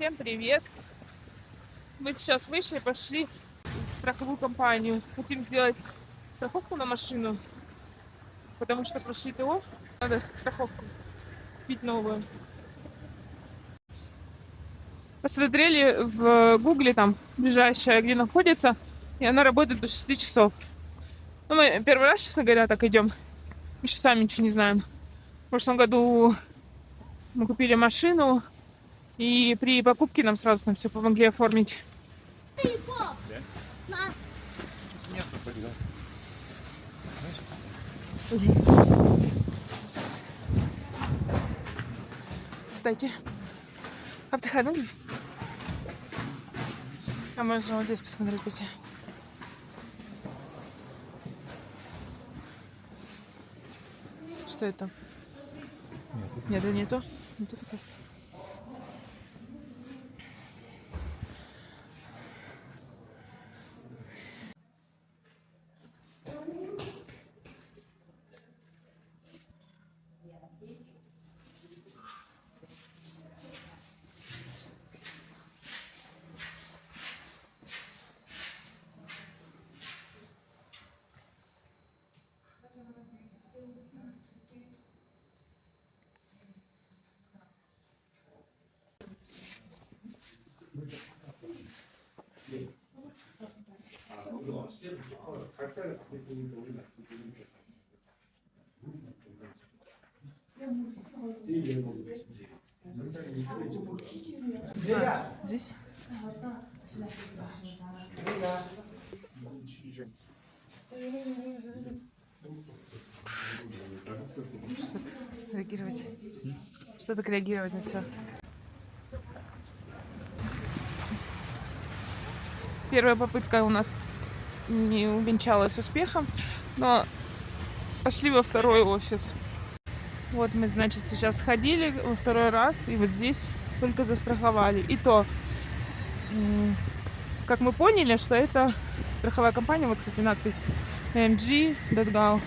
Всем привет! Мы сейчас вышли, пошли в страховую компанию. Хотим сделать страховку на машину, потому что прошли ТО, надо страховку купить новую. Посмотрели в гугле, там ближайшая, где находится, и она работает до 6 часов. Ну, мы первый раз, честно говоря, так идем. Мы еще сами ничего не знаем. В прошлом году мы купили машину, и при покупке нам сразу там все помогли оформить. Дайте. Автоханель. А можно вот здесь посмотреть, пойти. Что это? Нет, это не то. Не то все. Здесь? Что так реагировать? Что так реагировать на все? Первая попытка у нас не увенчалась успехом, но пошли во второй офис. Вот мы, значит, сейчас сходили во второй раз, и вот здесь только застраховали. И то, как мы поняли, что это страховая компания, вот, кстати, надпись AMG.gov.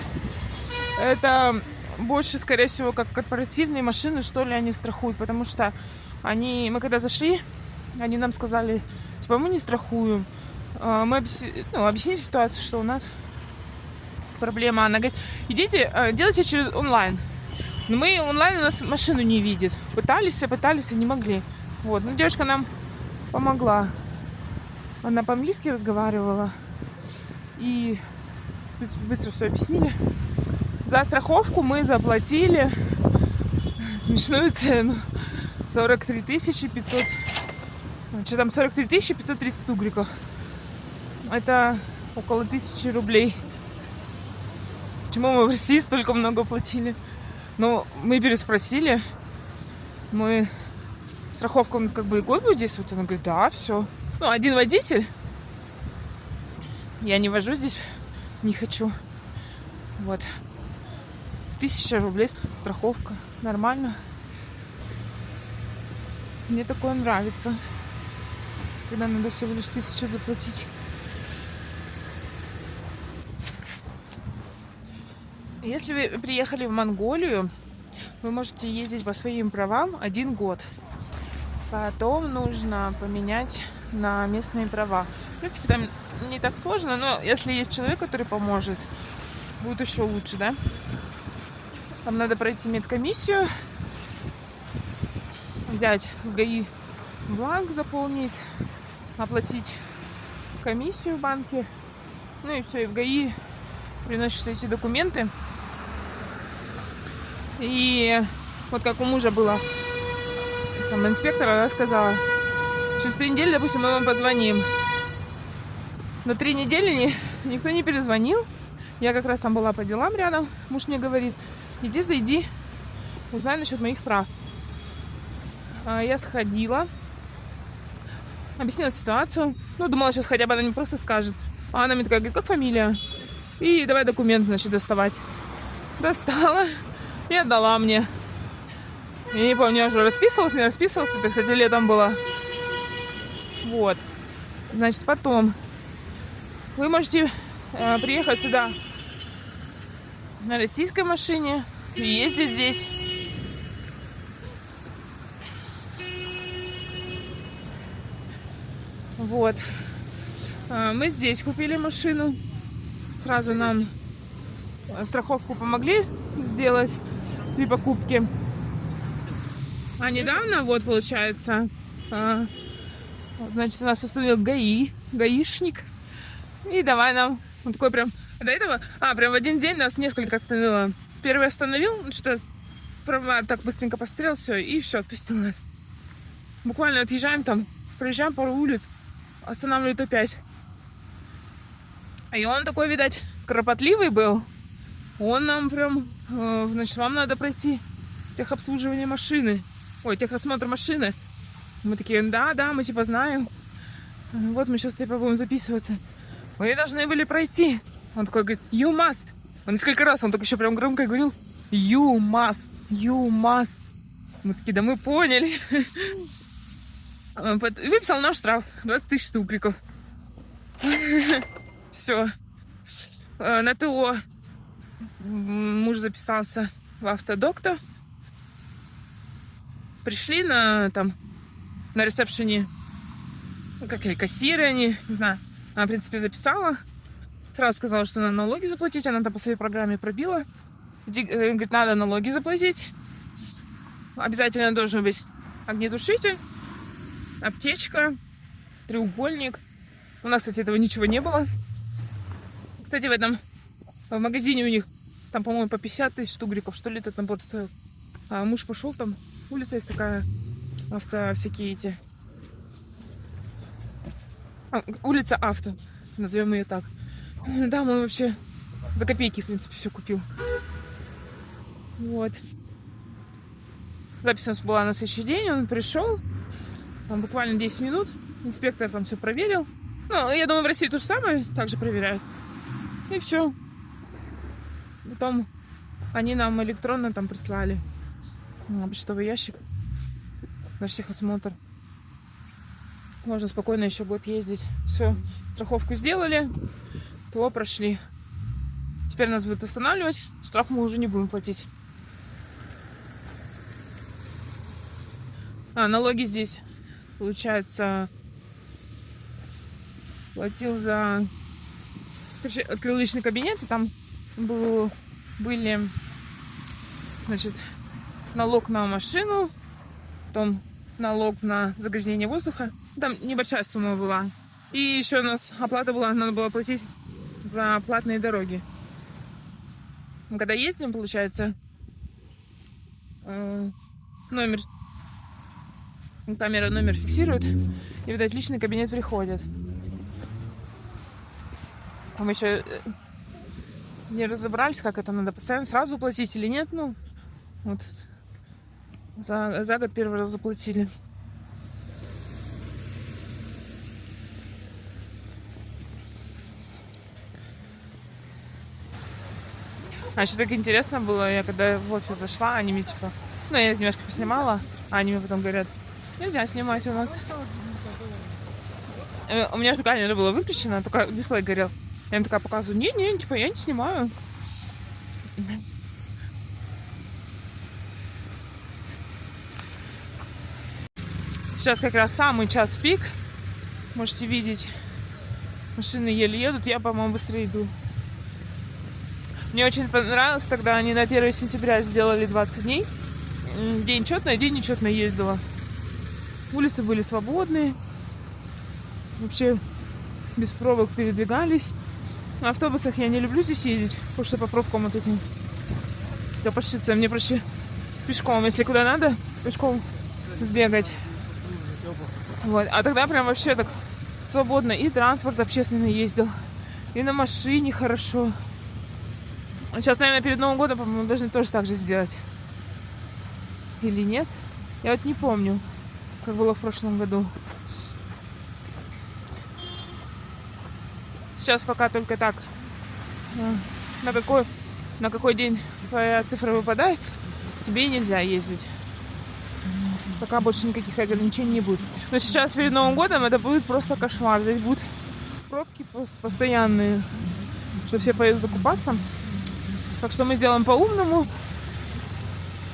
Это больше, скорее всего, как корпоративные машины, что ли, они страхуют, потому что мы когда зашли, они нам сказали, типа, мы не страхуем. Мы объяснили ситуацию, что у нас проблема. Она говорит, идите, делайте через онлайн. Но мы онлайн, у нас машину не видит. Пытались, и не могли. Вот, ну девушка нам помогла. Она по-английски разговаривала. И быстро все объяснили. За страховку мы заплатили смешную цену. 43 500. Что там, 43 530 тугриков. Это около 1000 рублей. Почему мы в России столько много платили? Ну, мы переспросили. Страховка у нас как бы и год будет действовать. Она говорит, да, все. Ну, один водитель. Я не вожу здесь, не хочу. Вот. 1000 рублей страховка. Нормально. Мне такое нравится. Когда надо всего лишь 1000 заплатить. Если вы приехали в Монголию, вы можете ездить по своим правам 1 год. Потом нужно поменять на местные права. В принципе, там не так сложно, но если есть человек, который поможет, будет еще лучше, да? Там надо пройти медкомиссию, взять в ГАИ бланк, заполнить, оплатить комиссию в банке. Ну и все, и в ГАИ приносишь эти документы. И вот как у мужа было, там инспектор, она сказала, через 3 недели, допустим, мы вам позвоним. Но 3 недели никто не перезвонил. Я как раз там была по делам рядом. Муж мне говорит, иди, зайди, узнай насчет моих прав. Я сходила, объяснила ситуацию. Ну, думала, сейчас хотя бы она мне просто скажет. А она мне такая говорит, как фамилия? И давай документы, значит, доставать. Достала и отдала мне. Я не помню, я уже расписывалась, не расписывалась. Это, кстати, летом было. Вот. Значит, потом вы можете приехать сюда на российской машине и ездить здесь. Вот. Мы здесь купили машину. Сразу нам страховку помогли сделать при покупке. А недавно, вот, получается, значит, нас остановил гаишник. И давай нам, он такой прям, до этого, прям в один день нас несколько остановило. Первый остановил, что-то прямо так быстренько пострел, все, и все, отпустил нас. Буквально отъезжаем там, проезжаем пару улиц, останавливает опять. И он такой, видать, кропотливый был. Он нам прям, значит, вам надо пройти техобслуживание машины. Ой, техосмотр машины. Мы такие, да, мы типа знаем. Вот мы сейчас типа будем записываться. Вы должны были пройти. Он такой говорит, you must. Он несколько раз, он только еще прям громко говорил, you must. Мы такие, да мы поняли. Выписал нам штраф 20 тысяч тугриков. Все. На ТО муж записался в автодоктор. Пришли на ресепшене, как или кассиры они, не знаю. Она, в принципе, записала. Сразу сказала, что надо налоги заплатить. Она там по своей программе пробила. Говорит, надо налоги заплатить. Обязательно должен быть огнетушитель, аптечка, треугольник. У нас, кстати, этого ничего не было. Кстати, в магазине у них там, по-моему, по 50 тысяч тугриков, что ли, этот набор стоил. А муж пошел, там улица есть такая, всякие эти... улица авто, назовем ее так. Да, мы вообще за копейки, в принципе, все купил. Вот. Запись у нас была на следующий день, он пришел, там буквально 10 минут, инспектор там все проверил. Ну, я думаю, в России то же самое, также проверяют. И все. Потом они нам электронно там прислали почтовый ящик, наш техосмотр. Можно спокойно еще будет ездить. Все, страховку сделали, ТО прошли. Теперь нас будут останавливать, штраф мы уже не будем платить. Налоги здесь, получается, платил за... Короче, открыл личный кабинет, и там были, значит, налог на машину, потом налог на загрязнение воздуха. Там небольшая сумма была. И еще у нас оплата была, надо было платить за платные дороги. Мы когда ездим, получается, камера номер фиксирует, и, видать, в личный кабинет приходит. А мы еще не разобрались, как это надо постоянно сразу платить или нет. Ну, вот за год первый раз заплатили. А еще так интересно было, я когда в офис зашла, они мне типа, ну я немножко поснимала, а они мне потом говорят, нельзя снимать у нас. У меня же камера была выключена, только дисплей горел. Я им такая показываю, не, типа я не снимаю. Сейчас как раз самый час пик. Можете видеть, машины еле едут, я, по-моему, быстрее иду. Мне очень понравилось, тогда они на 1 сентября сделали 20 дней. День четный, день нечетно ездила. Улицы были свободные. Вообще без пробок передвигались. На автобусах я не люблю здесь ездить, потому что по пробкам вот этим копошиться. Мне проще с пешком, если куда надо, пешком сбегать. Вот. А тогда прям вообще так свободно. И транспорт общественный ездил, и на машине хорошо. Сейчас, наверное, перед Новым годом, по-моему, должны тоже так же сделать. Или нет? Я вот не помню, как было в прошлом году. Сейчас пока только так. На какой день твоя цифра выпадает, тебе нельзя ездить. Пока больше никаких ограничений не будет. Но сейчас перед Новым годом это будет просто кошмар. Здесь будут пробки постоянные, что все поедут закупаться. Так что мы сделаем по-умному.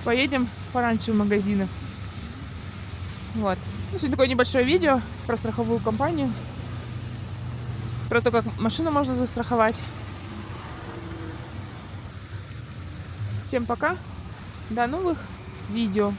Поедем пораньше в магазины. Вот. Ну, сегодня такое небольшое видео про страховую компанию, про то, как машину можно застраховать. Всем пока, до новых видео.